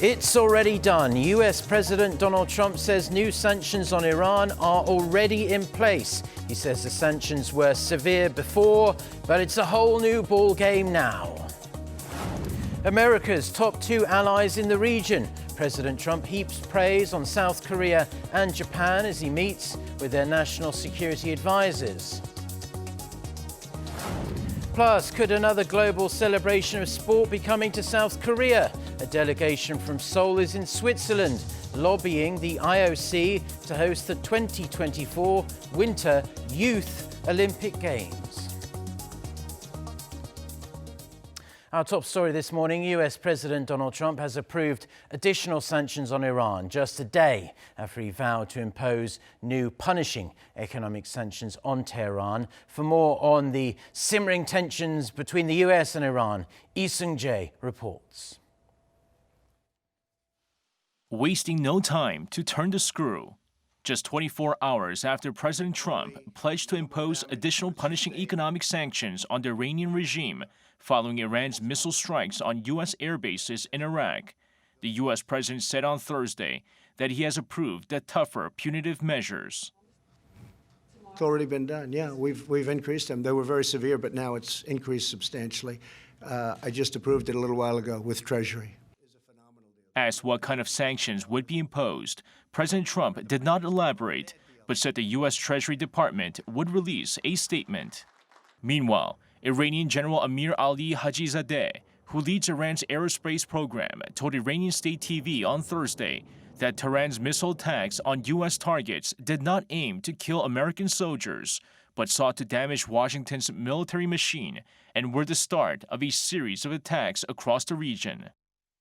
It's already done. US President Donald Trump says new sanctions on Iran are already in place. He says the sanctions were severe before, but it's a whole new ball game now. America's top two allies in the region. President Trump heaps praise on South Korea and Japan as he meets with their national security advisors. Plus, could another global celebration of sport be coming to South Korea? A delegation from Seoul is in Switzerland, lobbying the IOC to host the 2024 Winter Youth Olympic Games. Our top story this morning, US President Donald Trump has approved additional sanctions on Iran just a day after he vowed to impose new punishing economic sanctions on Tehran. For more on the simmering tensions between the US and Iran, Lee reports. Wasting no time to turn the screw. Just 24 hours after President Trump pledged to impose additional punishing economic sanctions on the Iranian regime following Iran's missile strikes on U.S. air bases in Iraq, the U.S. president said on Thursday that he has approved the tougher punitive measures. It's already been done, yeah. We've increased them. They were very severe, but now it's increased substantially. I just approved it a little while ago with Treasury. Asked what kind of sanctions would be imposed, President Trump did not elaborate, but said the U.S. Treasury Department would release a statement. Meanwhile, Iranian General Amir Ali Hajizadeh, who leads Iran's aerospace program, told Iranian state TV on Thursday that Tehran's missile attacks on U.S. targets did not aim to kill American soldiers, but sought to damage Washington's military machine and were the start of a series of attacks across the region.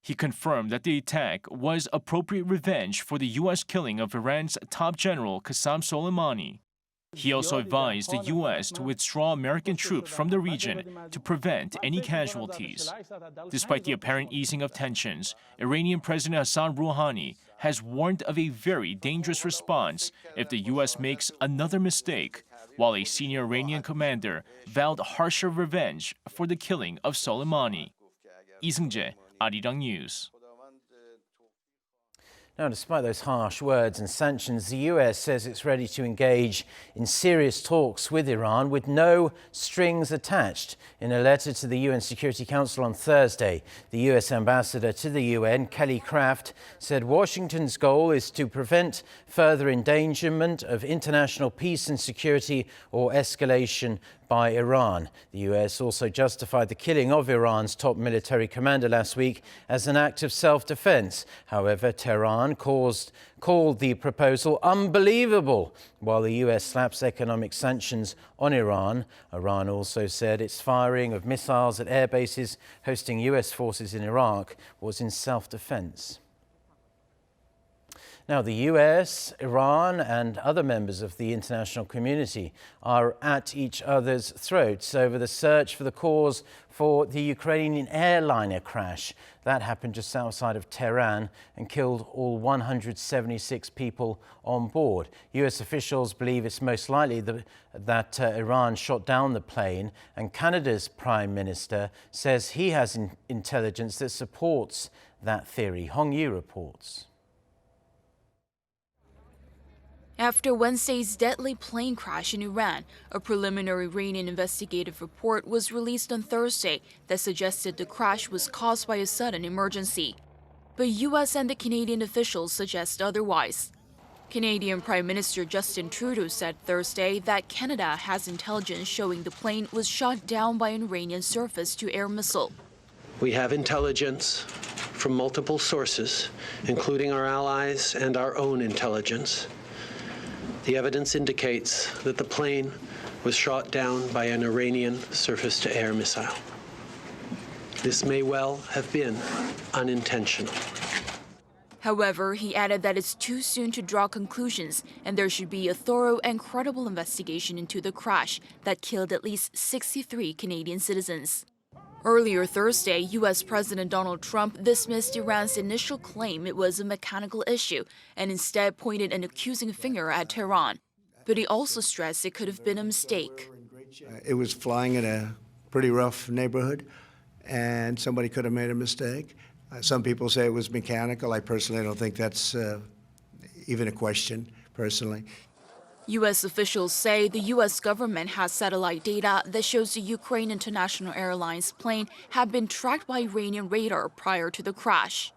He confirmed that the attack was appropriate revenge for the U.S. killing of Iran's top general Qasem Soleimani. He also advised the U.S. to withdraw American troops from the region to prevent any casualties. Despite the apparent easing of tensions, Iranian President Hassan Rouhani has warned of a very dangerous response if the U.S. makes another mistake, while a senior Iranian commander vowed harsher revenge for the killing of Soleimani. Lee, Arirang News. Now, despite those harsh words and sanctions, the US says it's ready to engage in serious talks with Iran with no strings attached. In a letter to the UN Security Council on Thursday, the US ambassador to the UN, Kelly Craft, said Washington's goal is to prevent further endangerment of international peace and security or escalation by Iran. The US also justified the killing of Iran's top military commander last week as an act of self-defense. However, Tehran called the proposal unbelievable, while the US slaps economic sanctions on Iran. Iran also said its firing of missiles at air bases hosting US forces in Iraq was in self-defense. Now, the US, Iran and other members of the international community are at each other's throats over the search for the cause for the Ukrainian airliner crash. That happened just outside of Tehran and killed all 176 people on board. US officials believe it's most likely that Iran shot down the plane, and Canada's Prime Minister says he has intelligence that supports that theory. Hong Yi reports. After Wednesday's deadly plane crash in Iran, a preliminary Iranian investigative report was released on Thursday that suggested the crash was caused by a sudden emergency. But US and the Canadian officials suggest otherwise. Canadian Prime Minister Justin Trudeau said Thursday that Canada has intelligence showing the plane was shot down by an Iranian surface-to-air missile. We have intelligence from multiple sources, including our allies and our own intelligence. The evidence indicates that the plane was shot down by an Iranian surface-to-air missile. This may well have been unintentional. However, he added that it's too soon to draw conclusions and there should be a thorough and credible investigation into the crash that killed at least 63 Canadian citizens. Earlier Thursday, U.S. President Donald Trump dismissed Iran's initial claim it was a mechanical issue and instead pointed an accusing finger at Tehran. But he also stressed it could have been a mistake. It was flying in a pretty rough neighborhood, and somebody could have made a mistake. Some people say it was mechanical. I personally don't think that's even a question, personally. U.S. officials say the U.S. government has satellite data that shows the Ukraine International Airlines plane had been tracked by Iranian radar prior to the crash.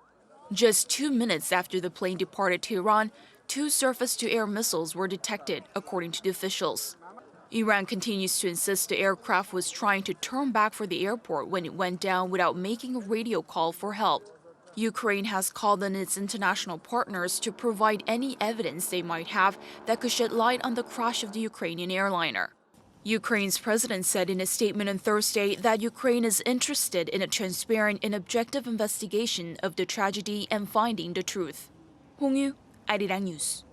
Just 2 minutes after the plane departed Tehran, 2 surface-to-air missiles were detected, according to the officials. Iran continues to insist the aircraft was trying to turn back for the airport when it went down without making a radio call for help. Ukraine has called on its international partners to provide any evidence they might have that could shed light on the crash of the Ukrainian airliner. Ukraine's president said in a statement on Thursday that Ukraine is interested in a transparent and objective investigation of the tragedy and finding the truth. Hong Yu, Arirang News.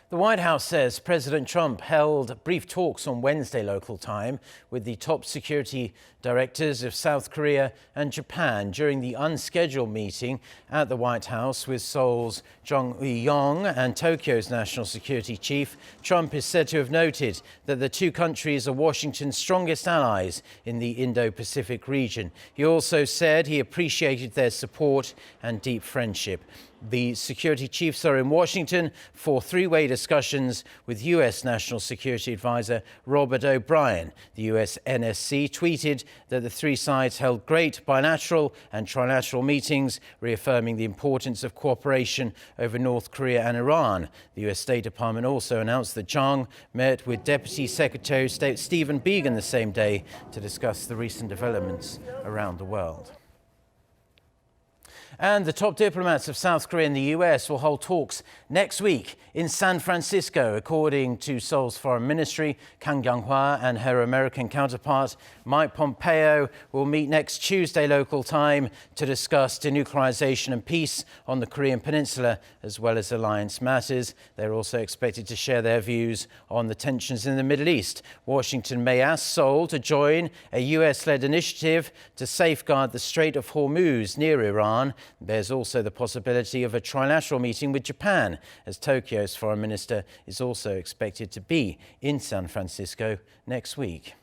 The White House says President Trump held brief talks on Wednesday local time with the top security directors of South Korea and Japan during the unscheduled meeting at the White House with Seoul's Jong Eui-yong and Tokyo's national security chief. Trump is said to have noted that the 2 countries are Washington's strongest allies in the Indo-Pacific region. He also said he appreciated their support and deep friendship. The security chiefs are in Washington for 3-way discussions with U.S. National Security Advisor Robert O'Brien. The U.S. NSC tweeted that the 3 sides held great bilateral and trilateral meetings, reaffirming the importance of cooperation over North Korea and Iran. The U.S. State Department also announced that Zhang met with Deputy Secretary of State Stephen Biegun the same day to discuss the recent developments around the world. And the top diplomats of South Korea and the US will hold talks next week in San Francisco, according to Seoul's foreign ministry. Kang Kyung-hwa and her American counterpart Mike Pompeo will meet next Tuesday local time to discuss denuclearization and peace on the Korean peninsula, as well as alliance matters. They're also expected to share their views on the tensions in the Middle East. Washington may ask Seoul to join a US-led initiative to safeguard the Strait of Hormuz near Iran. There's also the possibility of a trilateral meeting with Japan, as Tokyo's foreign minister is also expected to be in San Francisco next week.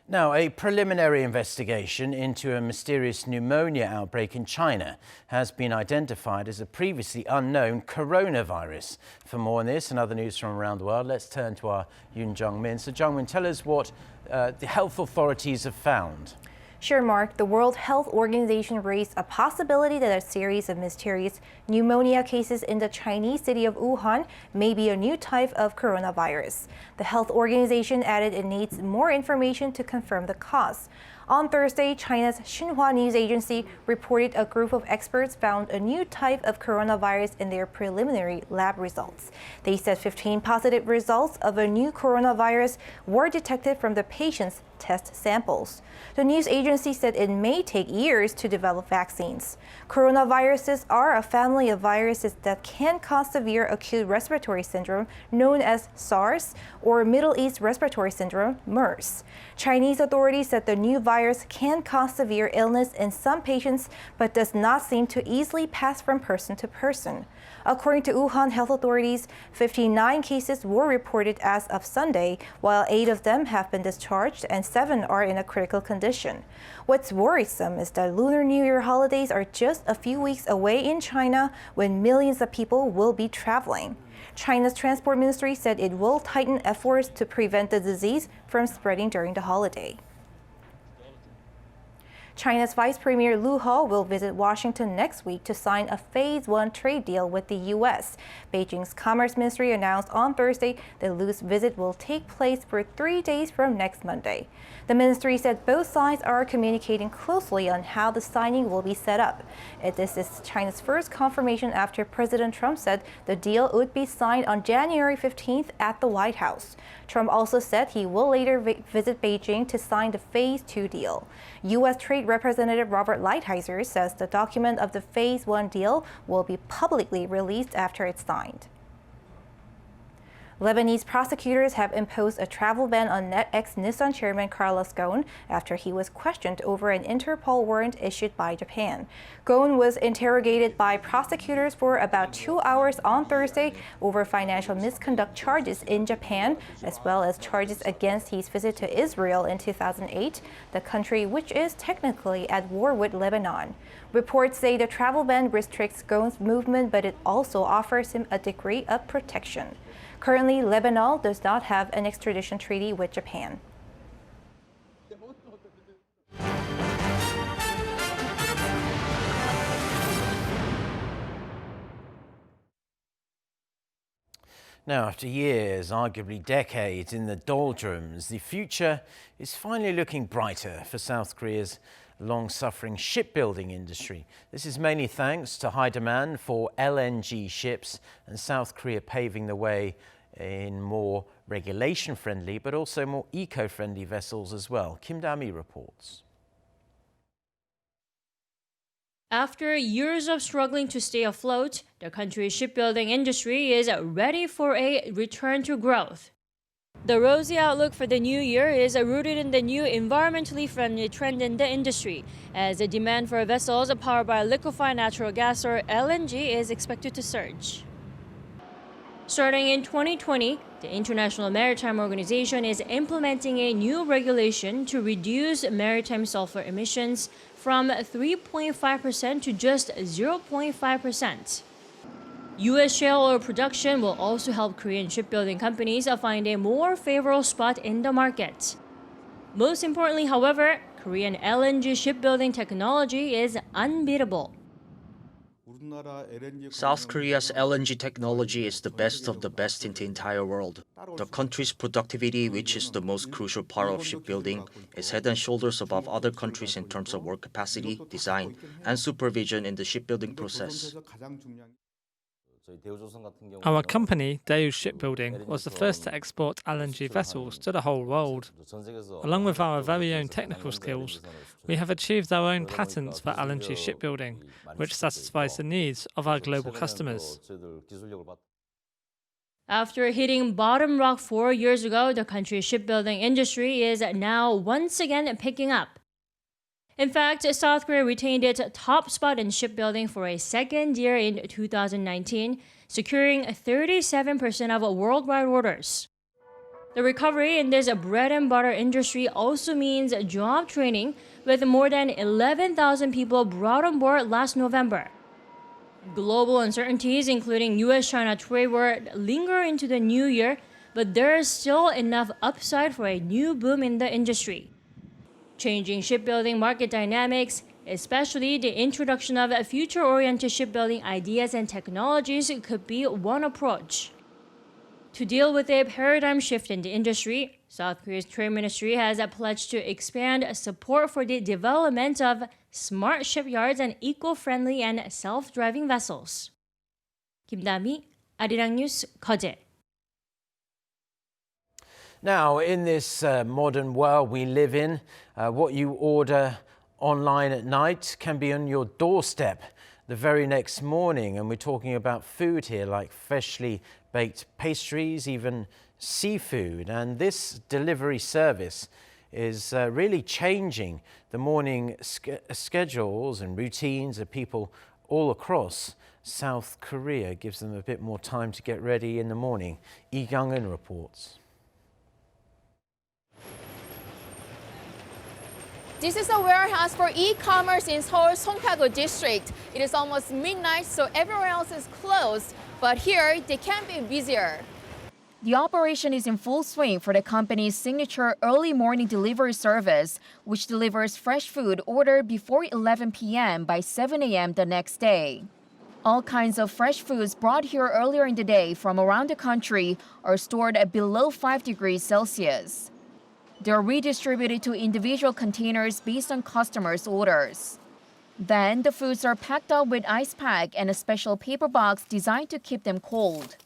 Now, a preliminary investigation into a mysterious pneumonia outbreak in China has been identified as a previously unknown coronavirus. For more on this and other news from around the world, let's turn to our Yoon Jung-min. So, Jung-min, tell us what the health authorities have found. Sure, Mark. The World Health Organization raised a possibility that a series of mysterious pneumonia cases in the Chinese city of Wuhan may be a new type of coronavirus. The health organization added it needs more information to confirm the cause. On Thursday, China's Xinhua news agency reported a group of experts found a new type of coronavirus in their preliminary lab results. They said 15 positive results of a new coronavirus were detected from the patient's test samples. The news agency said it may take years to develop vaccines. Coronaviruses are a family of viruses that can cause severe acute respiratory syndrome known as SARS or Middle East Respiratory Syndrome, MERS. Chinese authorities said the new virus can cause severe illness in some patients but does not seem to easily pass from person to person. According to Wuhan health authorities, 59 cases were reported as of Sunday, while 8 of them have been discharged and 7 are in a critical condition. What's worrisome is that Lunar New Year holidays are just a few weeks away in China when millions of people will be traveling. China's transport ministry said it will tighten efforts to prevent the disease from spreading during the holiday. China's Vice Premier Liu He will visit Washington next week to sign a Phase 1 trade deal with the U.S. Beijing's Commerce Ministry announced on Thursday that Liu's visit will take place for 3 days from next Monday. The ministry said both sides are communicating closely on how the signing will be set up. This is China's first confirmation after President Trump said the deal would be signed on January 15th at the White House. Trump also said he will later visit Beijing to sign the Phase 2 deal. U.S. Trade Representative Robert Lighthizer says the document of the Phase 1 deal will be publicly released after it's signed. Lebanese prosecutors have imposed a travel ban on ex-Nissan chairman Carlos Ghosn after he was questioned over an Interpol warrant issued by Japan. Ghosn was interrogated by prosecutors for about 2 hours on Thursday over financial misconduct charges in Japan, as well as charges against his visit to Israel in 2008, the country which is technically at war with Lebanon. Reports say the travel ban restricts Ghosn's movement, but it also offers him a degree of protection. Currently, Lebanon does not have an extradition treaty with Japan. Now, after years, arguably decades, in the doldrums, the future is finally looking brighter for South Korea's long-suffering shipbuilding industry. This is mainly thanks to high demand for LNG ships and South Korea paving the way in more regulation-friendly but also more eco-friendly vessels as well. Kim Da-mi reports. After years of struggling to stay afloat, the country's shipbuilding industry is ready for a return to growth. The rosy outlook for the new year is rooted in the new environmentally friendly trend in the industry, as the demand for vessels powered by liquefied natural gas or LNG is expected to surge. Starting in 2020, the International Maritime Organization is implementing a new regulation to reduce maritime sulfur emissions from 3.5% to just 0.5%. U.S. shale oil production will also help Korean shipbuilding companies find a more favorable spot in the market. Most importantly, however, Korean LNG shipbuilding technology is unbeatable. South Korea's LNG technology is the best of the best in the entire world. The country's productivity, which is the most crucial part of shipbuilding, is head and shoulders above other countries in terms of work capacity, design, and supervision in the shipbuilding process. Our company, Daewoo Shipbuilding, was the first to export LNG vessels to the whole world. Along with our very own technical skills, we have achieved our own patents for LNG shipbuilding, which satisfies the needs of our global customers. After hitting bottom rock 4 years ago, the country's shipbuilding industry is now once again picking up. In fact, South Korea retained its top spot in shipbuilding for a second year in 2019, securing 37% of worldwide orders. The recovery in this bread-and-butter industry also means job training, with more than 11,000 people brought on board last November. Global uncertainties, including US-China trade war, linger into the new year, but there is still enough upside for a new boom in the industry. Changing shipbuilding market dynamics, especially the introduction of future-oriented shipbuilding ideas and technologies, could be one approach. To deal with a paradigm shift in the industry, South Korea's Trade Ministry has pledged to expand support for the development of smart shipyards and eco-friendly and self-driving vessels. Kim Da-mi, Arirang News, 거제. Now, in this modern world we live in, what you order online at night can be on your doorstep the very next morning. And we're talking about food here, like freshly baked pastries, even seafood. And this delivery service is really changing the morning schedules and routines of people all across South Korea. It gives them a bit more time to get ready in the morning. Lee Kyung-eun reports. This is a warehouse for e-commerce in Seoul's Songpyagu district. It is almost midnight, so everywhere else is closed. But here, they can be busier. The operation is in full swing for the company's signature early morning delivery service, which delivers fresh food ordered before 11 p.m. by 7 a.m. the next day. All kinds of fresh foods brought here earlier in the day from around the country are stored at below 5 degrees Celsius. They're redistributed to individual containers based on customers' orders. Then, the foods are packed up with ice pack and a special paper box designed to keep them cold.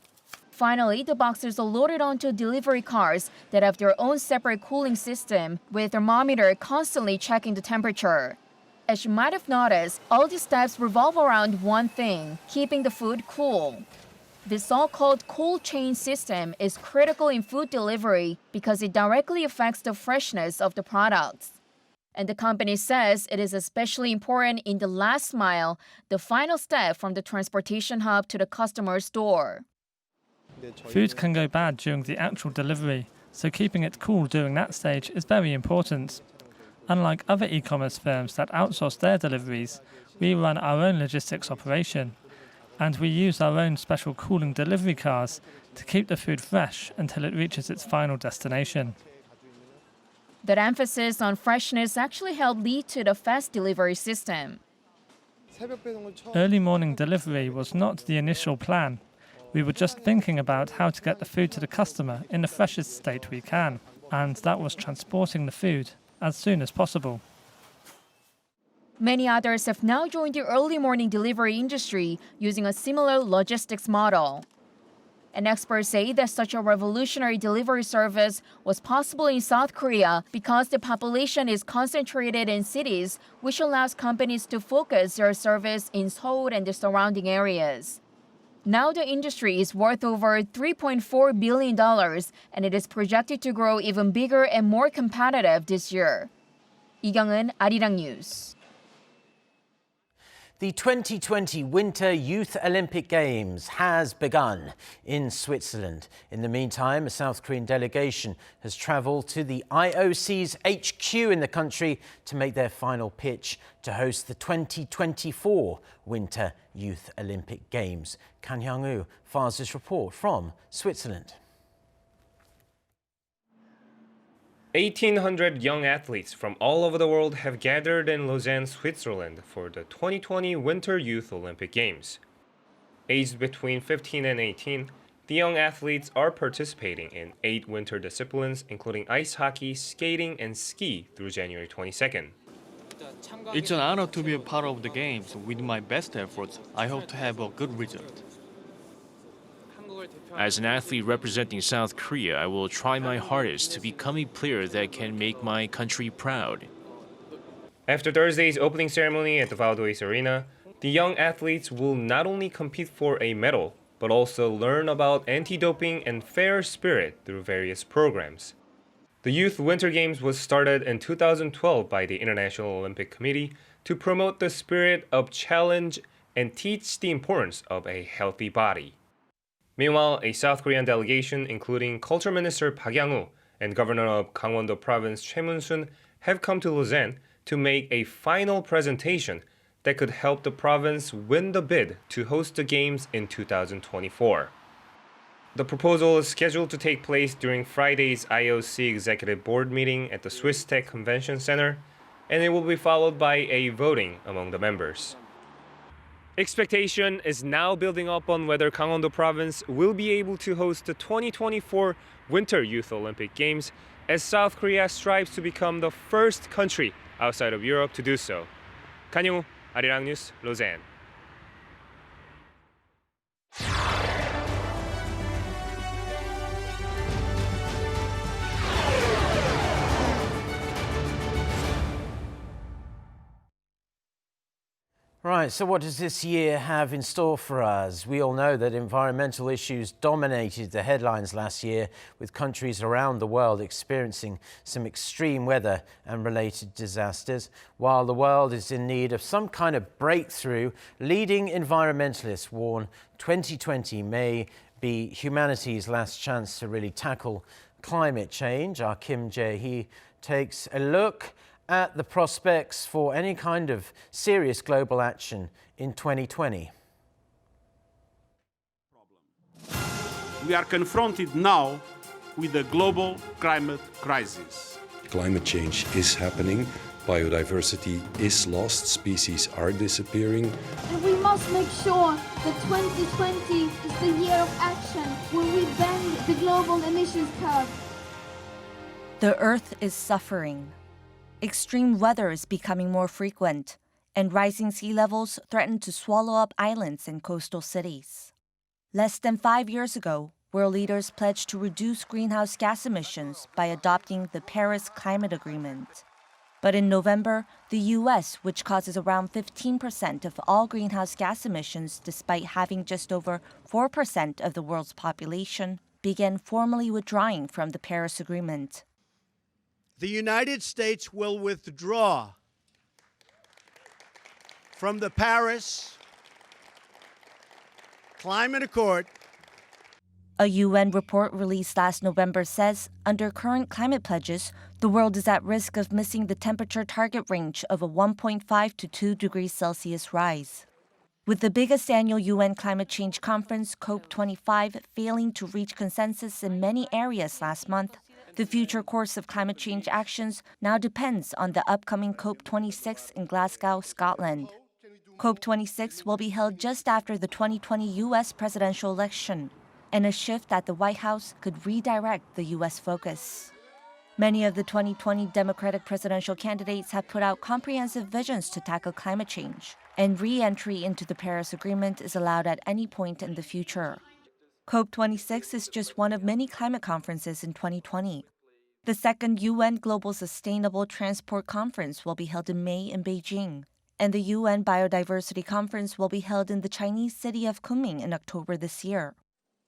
Finally, the boxes are loaded onto delivery cars that have their own separate cooling system, with a thermometer constantly checking the temperature. As you might have noticed, all these steps revolve around one thing: keeping the food cool. The so-called cold chain system is critical in food delivery because it directly affects the freshness of the products. And the company says it is especially important in the last mile, the final step from the transportation hub to the customer's door. Food can go bad during the actual delivery, so keeping it cool during that stage is very important. Unlike other e-commerce firms that outsource their deliveries, we run our own logistics operation, and we use our own special cooling delivery cars to keep the food fresh until it reaches its final destination. That emphasis on freshness actually helped lead to the fast delivery system. Early morning delivery was not the initial plan. We were just thinking about how to get the food to the customer in the freshest state we can, and that was transporting the food as soon as possible. Many others have now joined the early morning delivery industry using a similar logistics model. And experts say that such a revolutionary delivery service was possible in South Korea because the population is concentrated in cities, which allows companies to focus their service in Seoul and the surrounding areas. Now the industry is worth over $3.4 billion, and it is projected to grow even bigger and more competitive this year. 이경은, Arirang News. The 2020 Winter Youth Olympic Games has begun in Switzerland. In the meantime, a South Korean delegation has travelled to the IOC's HQ in the country to make their final pitch to host the 2024 Winter Youth Olympic Games. Kan Hyang-woo files this report from Switzerland. 1,800 young athletes from all over the world have gathered in Lausanne, Switzerland for the 2020 Winter Youth Olympic Games. Aged between 15 and 18, the young athletes are participating in 8 winter disciplines, including ice hockey, skating, and ski through January 22nd. It's an honor to be a part of the Games. With my best efforts, I hope to have a good result. As an athlete representing South Korea, I will try my hardest to become a player that can make my country proud. After Thursday's opening ceremony at the Valdois Arena, the young athletes will not only compete for a medal, but also learn about anti-doping and fair spirit through various programs. The Youth Winter Games was started in 2012 by the International Olympic Committee to promote the spirit of challenge and teach the importance of a healthy body. Meanwhile, a South Korean delegation, including Culture Minister Park Yang-woo and Governor of Gangwon-do Province Choi Mun-sun, have come to Lausanne to make a final presentation that could help the province win the bid to host the Games in 2024. The proposal is scheduled to take place during Friday's IOC Executive Board meeting at the Swiss Tech Convention Center, and it will be followed by a voting among the members. Expectation is now building up on whether Gangwon-do Province will be able to host the 2024 Winter Youth Olympic Games, as South Korea strives to become the first country outside of Europe to do so. Kan Hyang-woo, Arirang News, Lausanne. Right, so what does this year have in store for us? We all know that environmental issues dominated the headlines last year, with countries around the world experiencing some extreme weather and related disasters. While the world is in need of some kind of breakthrough, leading environmentalists warn 2020 may be humanity's last chance to really tackle climate change. Our Kim Jae-hee takes a look at the prospects for any kind of serious global action in 2020. We are confronted now with a global climate crisis. Climate change is happening, biodiversity is lost, species are disappearing. And we must make sure that 2020 is the year of action when we bend the global emissions curve. The Earth is suffering. Extreme weather is becoming more frequent, and rising sea levels threaten to swallow up islands and coastal cities. Less than 5 years ago, world leaders pledged to reduce greenhouse gas emissions by adopting the Paris Climate Agreement. But in November, the U.S., which causes around 15% of all greenhouse gas emissions despite having just over 4% of the world's population, began formally withdrawing from the Paris Agreement. The United States will withdraw from the Paris Climate Accord. A UN report released last November says, under current climate pledges, the world is at risk of missing the temperature target range of a 1.5 to 2 degrees Celsius rise. With the biggest annual UN climate change conference, COP25, failing to reach consensus in many areas last month, the future course of climate change actions now depends on the upcoming COP26 in Glasgow, Scotland. COP26 will be held just after the 2020 U.S. presidential election, and a shift at the White House could redirect the U.S. focus. Many of the 2020 Democratic presidential candidates have put out comprehensive visions to tackle climate change, and re-entry into the Paris Agreement is allowed at any point in the future. COP26 is just one of many climate conferences in 2020. The second UN Global Sustainable Transport Conference will be held in May in Beijing, and the UN Biodiversity Conference will be held in the Chinese city of Kunming in October this year.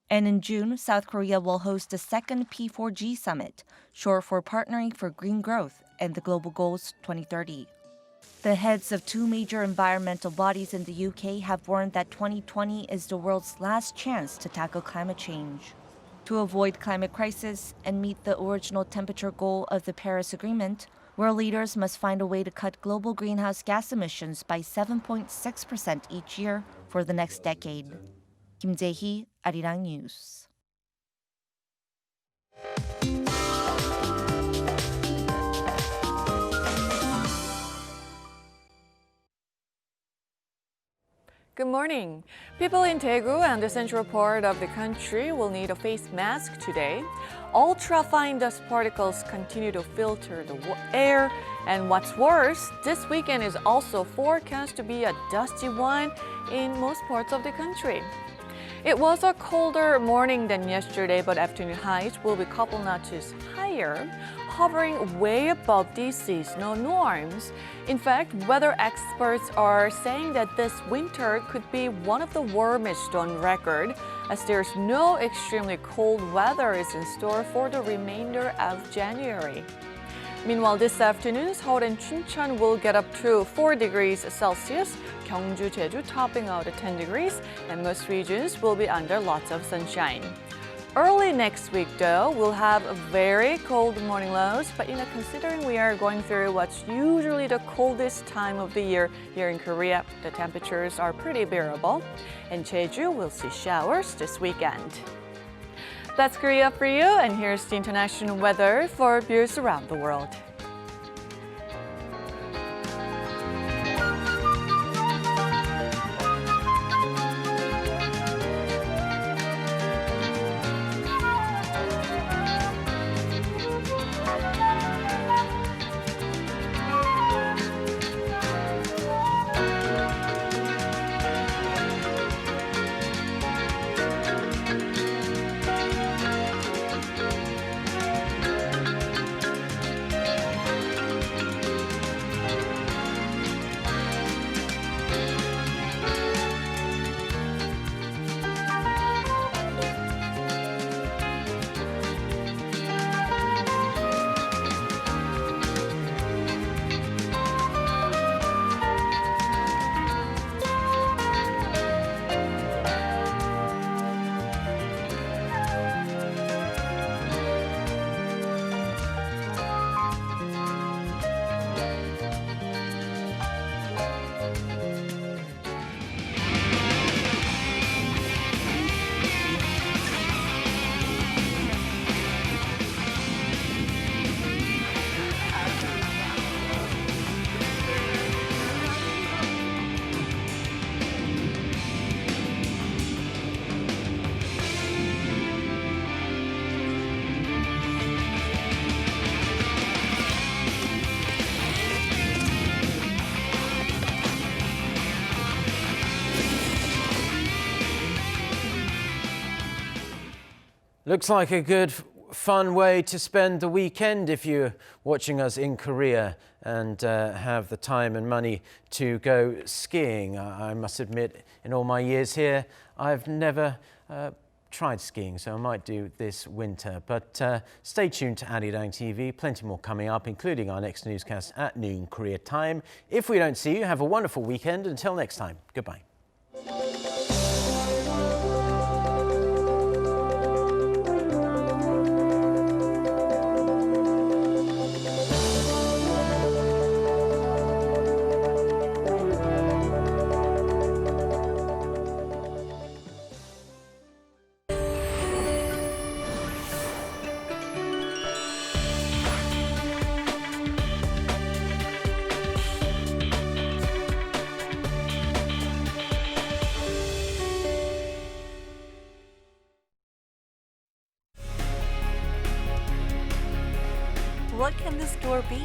And in June, South Korea will host the second P4G summit, short for Partnering for Green Growth and the Global Goals 2030. The heads of two major environmental bodies in the UK have warned that 2020 is the world's last chance to tackle climate change. To avoid climate crisis and meet the original temperature goal of the Paris Agreement, world leaders must find a way to cut global greenhouse gas emissions by 7.6% each year for the next decade. Kim Jae-hee, Arirang News. Good morning. People in Daegu and the central part of the country will need a face mask today. Ultra-fine dust particles continue to filter the air. And what's worse, this weekend is also forecast to be a dusty one in most parts of the country. It was a colder morning than yesterday, but afternoon highs will be a couple notches higher, hovering way above these seasonal norms. In fact, weather experts are saying that this winter could be one of the warmest on record, as there's no extremely cold weather is in store for the remainder of January. Meanwhile, this afternoon, Seoul and Chuncheon will get up to 4 degrees Celsius, Gyeongju, Jeju topping out at 10 degrees, and most regions will be under lots of sunshine. Early next week, though, we'll have very cold morning lows, but considering we are going through what's usually the coldest time of the year here in Korea, the temperatures are pretty bearable. In Jeju, we'll see showers this weekend. That's Korea for you, and here's the international weather for viewers around the world. Looks like a good fun way to spend the weekend if you're watching us in Korea and have the time and money to go skiing. I must admit, in all my years here, I've never tried skiing, so I might do this winter. But stay tuned to Arirang TV. Plenty more coming up, including our next newscast at noon Korea time. If we don't see you, have a wonderful weekend. Until next time, goodbye. What can this door be?